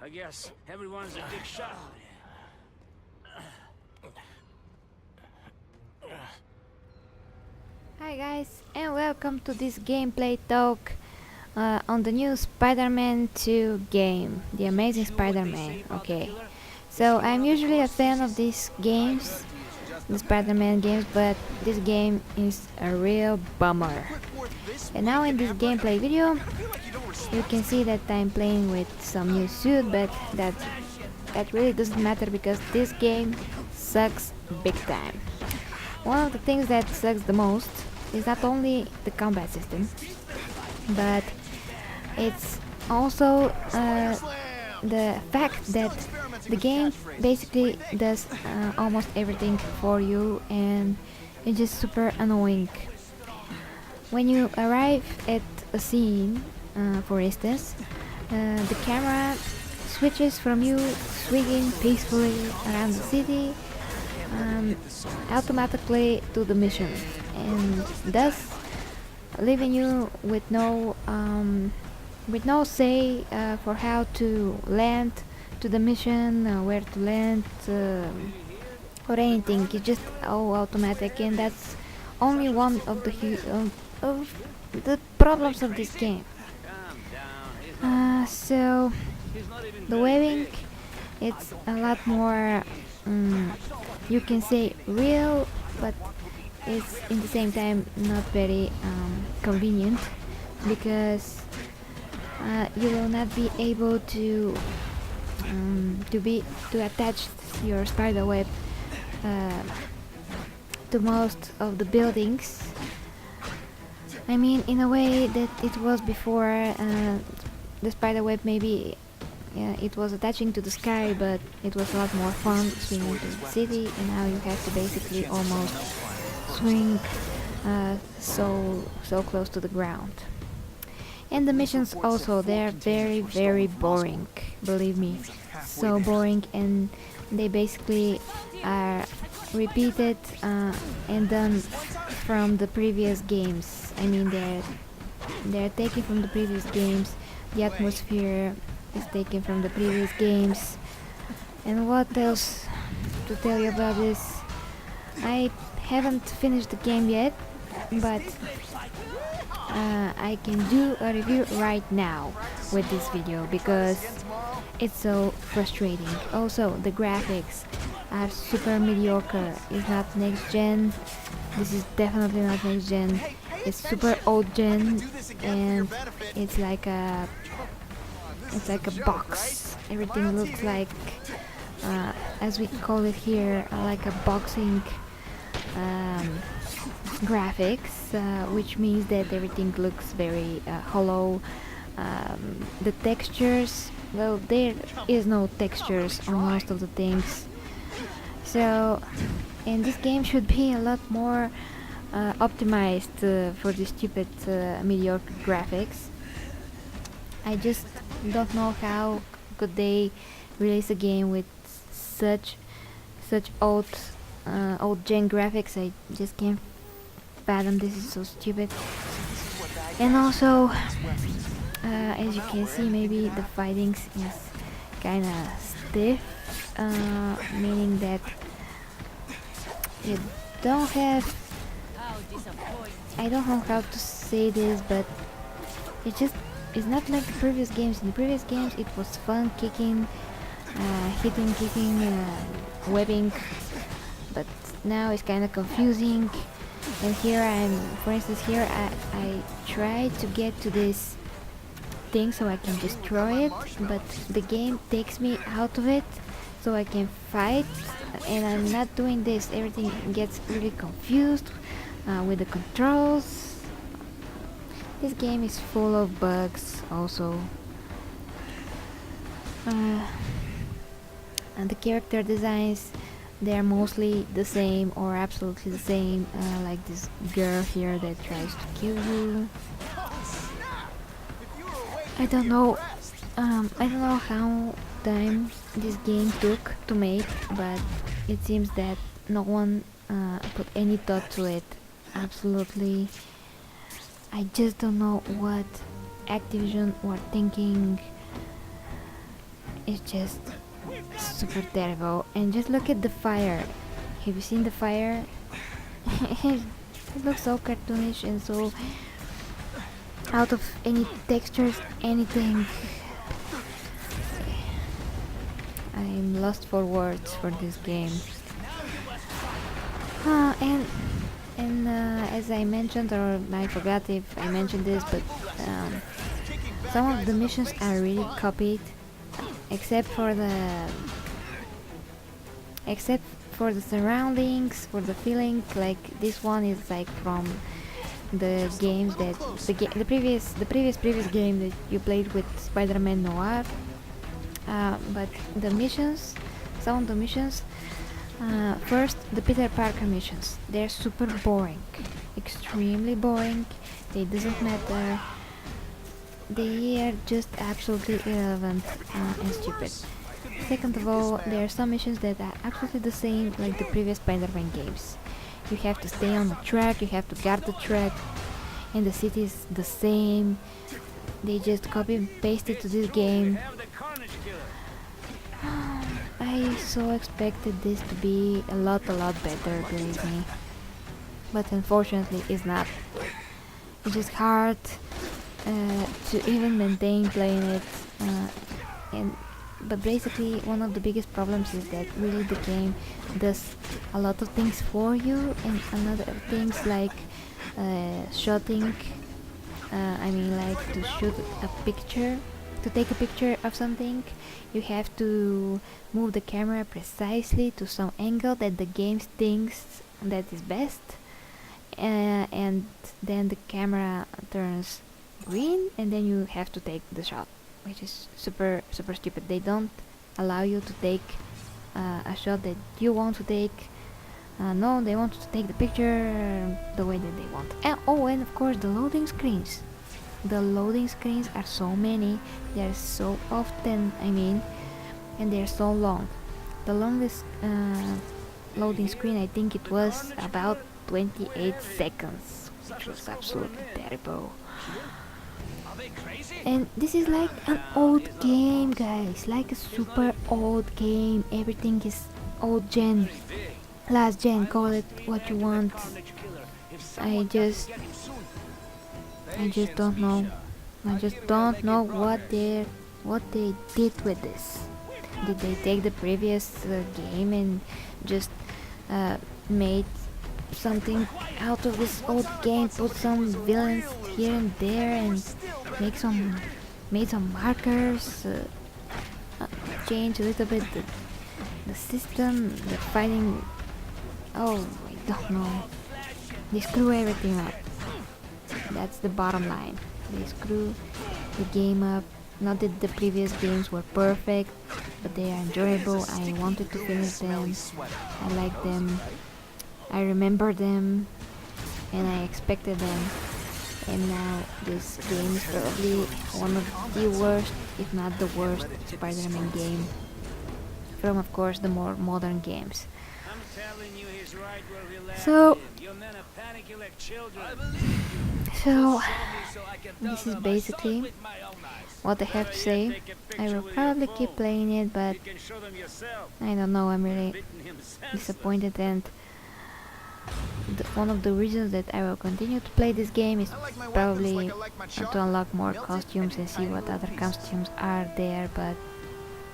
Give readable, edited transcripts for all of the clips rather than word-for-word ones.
I guess everyone's a big shot. Hi guys, and welcome to this gameplay talk on the new Spider-Man 2 game, The Amazing Spider-Man. Okay, so I'm usually a fan of these games, the Spider-Man games, but this game is a real bummer. And now in this gameplay video, you can see that I'm playing with some new suit, but that really doesn't matter because this game sucks big time. One of the things that sucks the most is not only the combat system, but it's also the fact that the game basically does almost everything for you, and it's just super annoying. When you arrive at a scene, for instance, the camera switches from you swinging peacefully around the city automatically to the mission, and thus leaving you with no say for how to land to the mission, where to land, or anything. It's just all automatic, and that's only one of the problems of this game. So the waving, it's a lot more, you can say real, but it's in the same time not very convenient, because you will not be able to attach your spider web to most of the buildings. I mean, in a way that it was before, the spider web maybe it was attaching to the sky, but it was a lot more fun swinging to the city, and now you have to basically almost swing so close to the ground. And the missions also, they're very boring, believe me, so boring, and they basically are repeated and done from the previous games. I mean, they're taken from the previous games. The atmosphere is taken from the previous games. And what else to tell you about this? I haven't finished the game yet, but I can do a review right now with this video because it's so frustrating. Also, the graphics are super mediocre. It's not next gen. This is definitely not next gen. It's super old gen, and it's like a box. Everything looks like, as we call it here, like a boxing graphics, which means that everything looks very hollow. The textures, well, there is no textures on most of the things. So, and this game should be a lot more optimized for the stupid mediocre graphics. I just don't know how could they release a game with such old gen graphics. I just can't fathom. This is so stupid. And also, as you can see, maybe the fightings is kinda stiff, meaning that you don't have, I don't know how to say this, but it's not like the previous games. In the previous games it was fun kicking, kicking, webbing, but now it's kinda confusing. And here for instance, here I try to get to this thing so I can destroy it, but the game takes me out of it so I can fight, and I'm not doing this. Everything gets really confused with the controls. This game is full of bugs also. And the character designs, they're mostly the same or absolutely the same, like this girl here that tries to kill you. I don't know how time this game took to make, but it seems that no one put any thought to it. Absolutely, I just don't know what Activision were thinking. is just super terrible. And just look at the fire. Have you seen the fire? It looks so cartoonish and so out of any textures, anything. I'm lost for words for this game. And as I mentioned, or I forgot if I mentioned this, but some of the missions are really copied, except for the surroundings, for the feeling. Like this one is like from the games that the previous game that you played with Spider-Man Noir. But the missions, some of the missions, first the Peter Parker missions, they're super boring, extremely boring. They doesn't matter. They are just absolutely irrelevant and stupid. Second of all, there are some missions that are absolutely the same like the previous Spider-Man games. You have to stay on the track, you have to guard the track, and the city is the same. They just copy and paste it to this game. I so expected this to be a lot better, believe me. But unfortunately it's not. It's just hard to even maintain playing it. But basically one of the biggest problems is that really the game does a lot of things for you, and another things like shooting. I mean, like to shoot a picture, to take a picture of something, you have to move the camera precisely to some angle that the game thinks that is best, and then the camera turns green, and then you have to take the shot, which is super stupid. They don't allow you to take a shot that you want to take. No, they want to take the picture the way that they want. And of course the loading screens. The loading screens are so many, they are so often, I mean, and they are so long. The longest loading screen, I think it was about 28 seconds, which was absolutely terrible. And this is like an old game, guys, like a super old game. Everything is old gen, last gen, call it what you want. I just don't know. I just don't know what they did with this. Did they take the previous game and just made something out of this old game, put some villains here and there, and made some markers, change a little bit the system, the fighting? Oh, I don't know. They screw everything up. That's the bottom line. They screw the game up. Not that the previous games were perfect, but they are enjoyable. I wanted to finish them. I like them. I remember them, and I expected them. And now this game is probably one of the worst, if not the worst, Spider-Man game from, of course, the more modern games. So this is basically what I have to say. I will probably keep playing it, but I don't know, I'm really disappointed, and one of the reasons that I will continue to play this game is probably to unlock more costumes and see what other costumes are there, but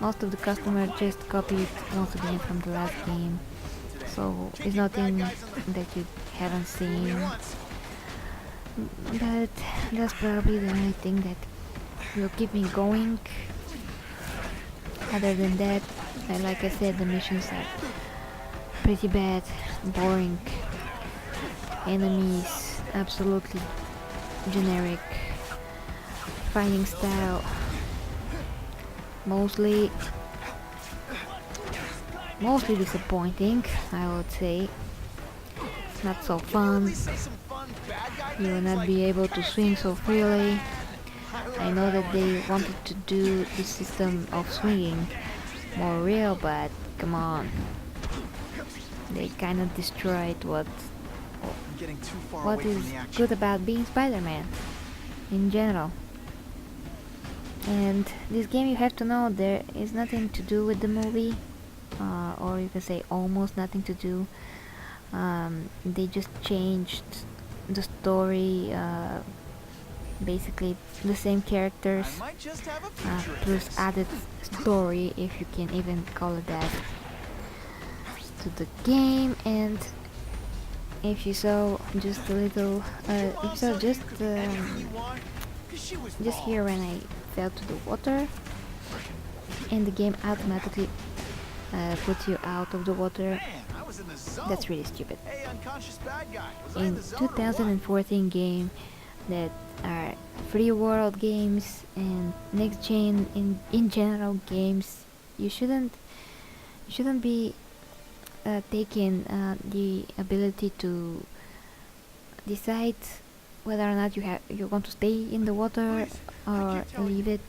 most of the customers just copied once again from the last game, so it's nothing that you haven't seen. But that's probably the only thing that will keep me going. Other than that, like I said, the missions are pretty bad, boring, enemies absolutely generic, fighting style mostly disappointing, I would say. Not so fun. You will not be able to swing so freely. I know that they wanted to do the system of swinging more real, but come on. They kind of destroyed what is good about being Spider-Man in general. And this game, you have to know, there is nothing to do with the movie, or you can say almost nothing to do. They just changed the story, basically the same characters, plus added story, if you can even call it that, to the game. And if you saw just a little, if you saw just here when I fell to the water, and the game automatically puts you out of the water. That's really stupid. In 2014 game that are free world games and next gen in general games, you shouldn't be taking the ability to decide whether or not you want to stay in the water or leave it.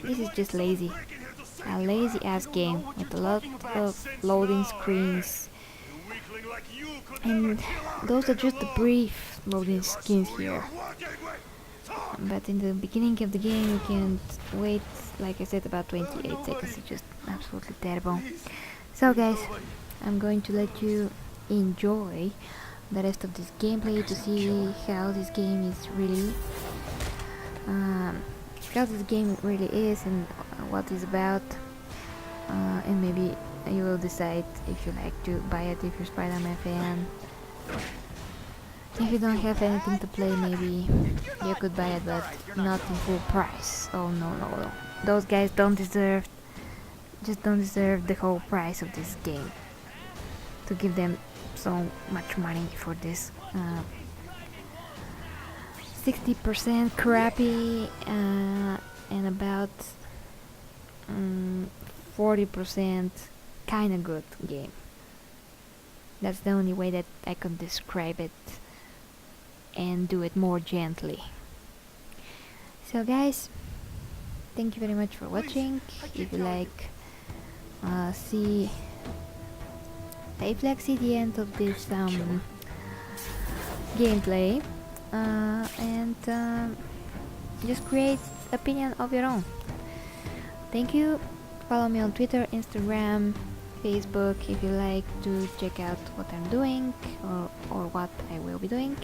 This is just lazy. A lazy ass game with a lot of loading screens, and those are just the brief loading screens here. But in the beginning of the game you can wait, like I said, about 28 seconds. It's just absolutely terrible. So guys, I'm going to let you enjoy the rest of this gameplay to see how this game is really and what it's about, and maybe you will decide if you like to buy it if you're Spider-Man fan. If you don't have anything to play, maybe you could buy it, but not in full price. Oh no. Those guys don't deserve the whole price of this game, to give them so much money for this 60% crappy and about 40% kinda good game. That's the only way that I can describe it and do it more gently. So guys, thank you very much for watching. If you like see the end of this gameplay, and just create opinion of your own. Thank you. Follow me on Twitter, Instagram, Facebook if you like to check out what I'm doing or what I will be doing.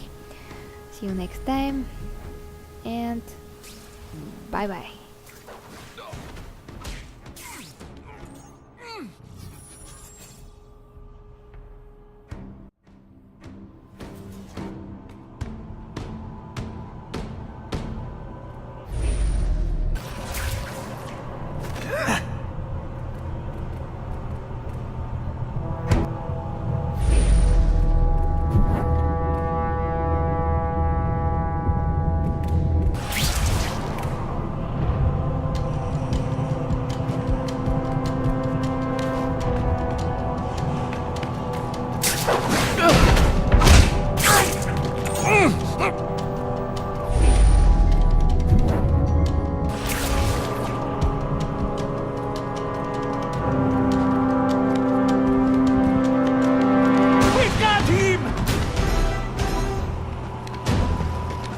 See you next time, and bye bye.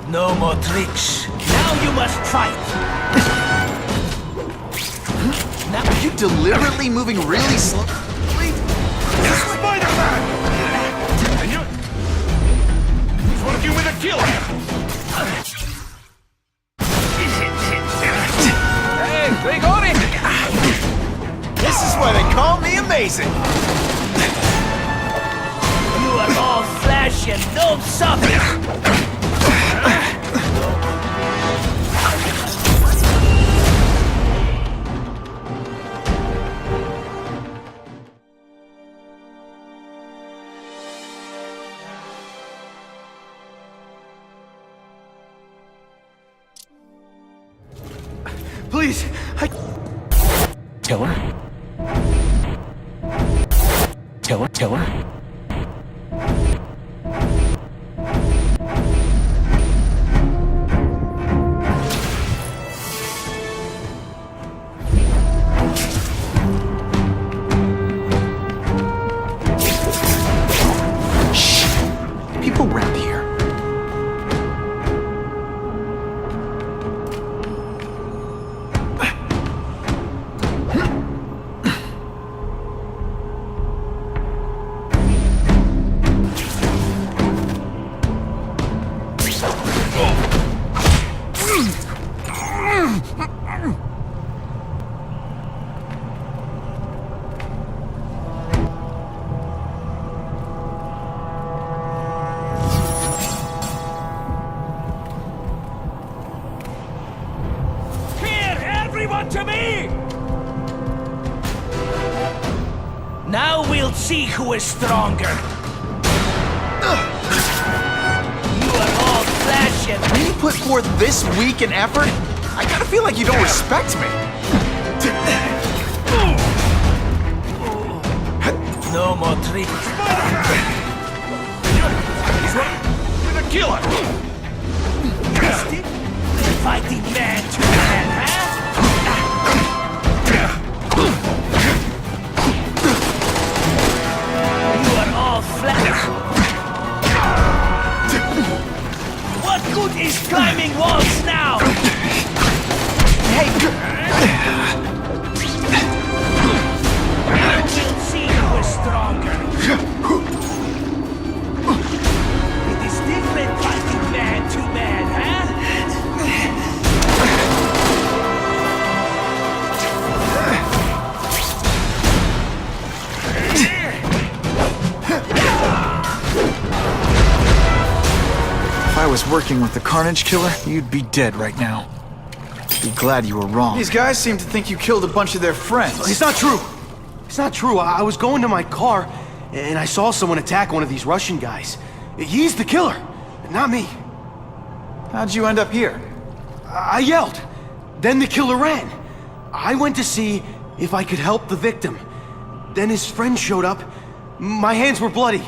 No more tricks. Now you must fight. Now, are you deliberately moving really slowly? This is Spider-Man! And you're working with a killer! Hey, they got him! This is why they call me amazing! You are all flesh and no substance! Please, Kill her. shh! People around here. everyone to me! Now we'll see who is stronger. You are all flesh and... When you put forth this weak an effort, I gotta feel like you don't respect me. No more tricks. You're the killer! Fighting man to man, huh? You are all flesh. What good is climbing walls now? Hey! We'll see who is stronger. It is different fighting man to man, huh? If I was working with the Carnage Killer, you'd be dead right now. Be glad you were wrong. These guys seem to think you killed a bunch of their friends. It's not true. It's not true. I was going to my car, and I saw someone attack one of these Russian guys. He's the killer, not me. How'd you end up here? I yelled. Then the killer ran. I went to see if I could help the victim. Then his friend showed up. My hands were bloody.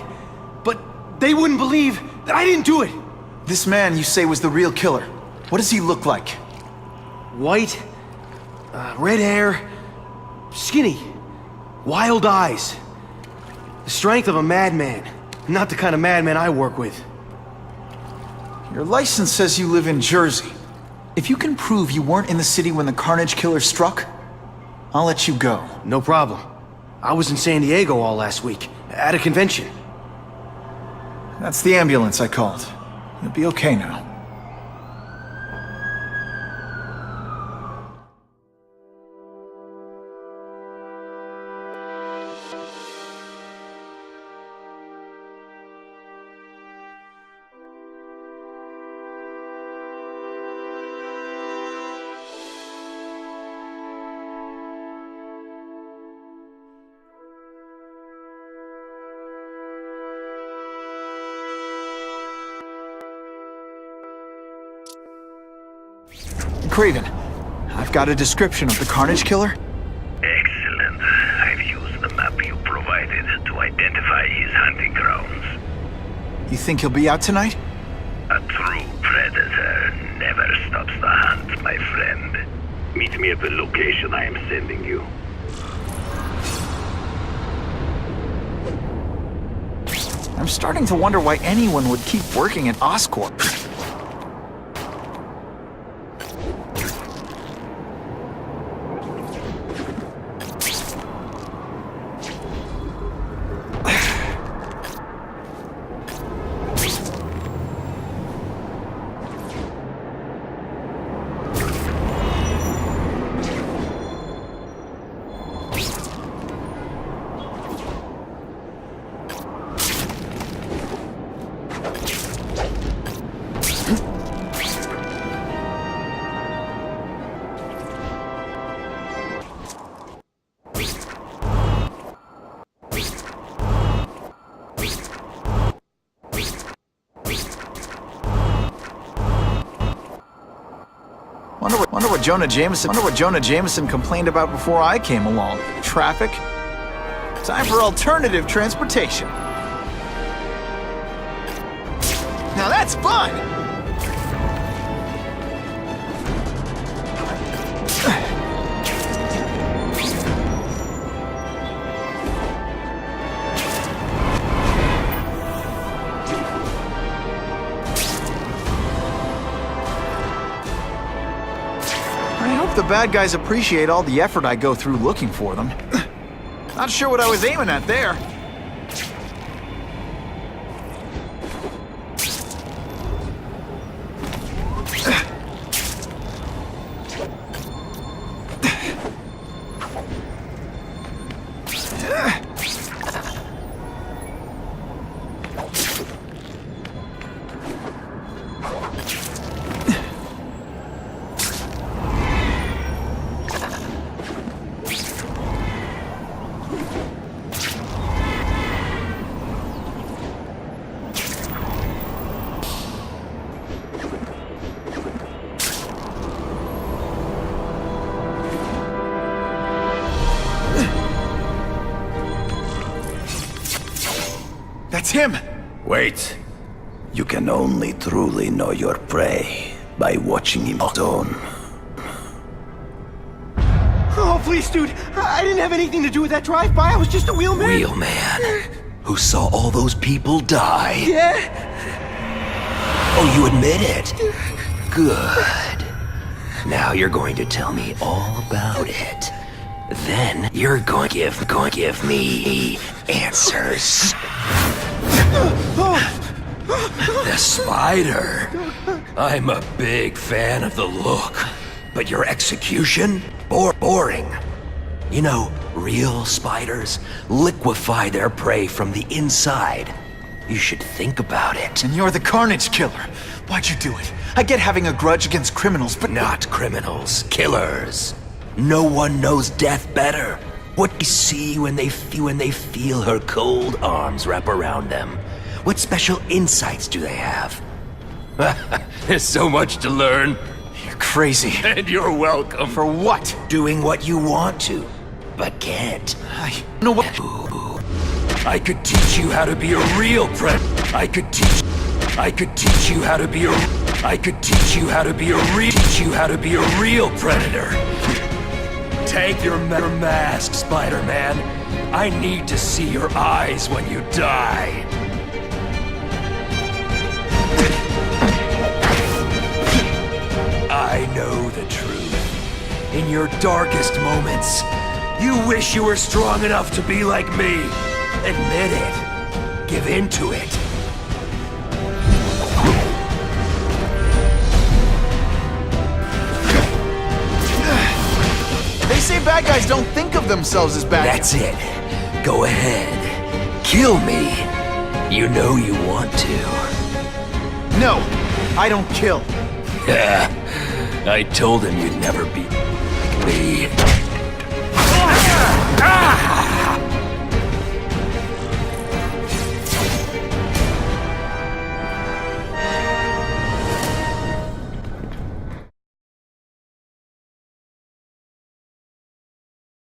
But they wouldn't believe that I didn't do it. This man you say was the real killer. What does he look like? White, red hair, skinny, wild eyes. The strength of a madman. Not the kind of madman I work with. Your license says you live in Jersey. If you can prove you weren't in the city when the Carnage Killer struck, I'll let you go. No problem. I was in San Diego all last week, at a convention. That's the ambulance I called. You'll be okay now. Craven, I've got a description of the Carnage Killer. Excellent. I've used the map you provided to identify his hunting grounds. You think he'll be out tonight? A true predator never stops the hunt, my friend. Meet me at the location I am sending you. I'm starting to wonder why anyone would keep working at Oscorp. Wonder what Jonah Jameson complained about before I came along. Traffic? Time for alternative transportation. Now that's fun! The bad guys appreciate all the effort I go through looking for them. Not sure what I was aiming at there. It's him! Wait. You can only truly know your prey by watching him zone. Oh, please, dude. I didn't have anything to do with that drive-by. I was just a wheelman. Wheelman, who saw all those people die. Yeah? Oh, you admit it? Good. Now you're going to tell me all about it. Then you're going to give me answers. The spider. I'm a big fan of the look, but your execution? Boring. You know, real spiders liquefy their prey from the inside. You should think about it. And you're the Carnage Killer. Why'd you do it? I get having a grudge against criminals, but Not criminals, killers. No one knows death better. What they see when they feel her cold arms wrap around them. What special insights do they have? There's so much to learn. You're crazy. And you're welcome. For what? Doing what you want to, but can't. I know what. I could teach you how to be a real predator. I could teach you how to be a real predator. Take your mask, Spider-Man. I need to see your eyes when you die. I know the truth. In your darkest moments, you wish you were strong enough to be like me. Admit it. Give in to it. They say bad guys don't think of themselves as bad That's it. Go ahead. Kill me. You know you want to. No, I don't kill. I told him you'd never be like me.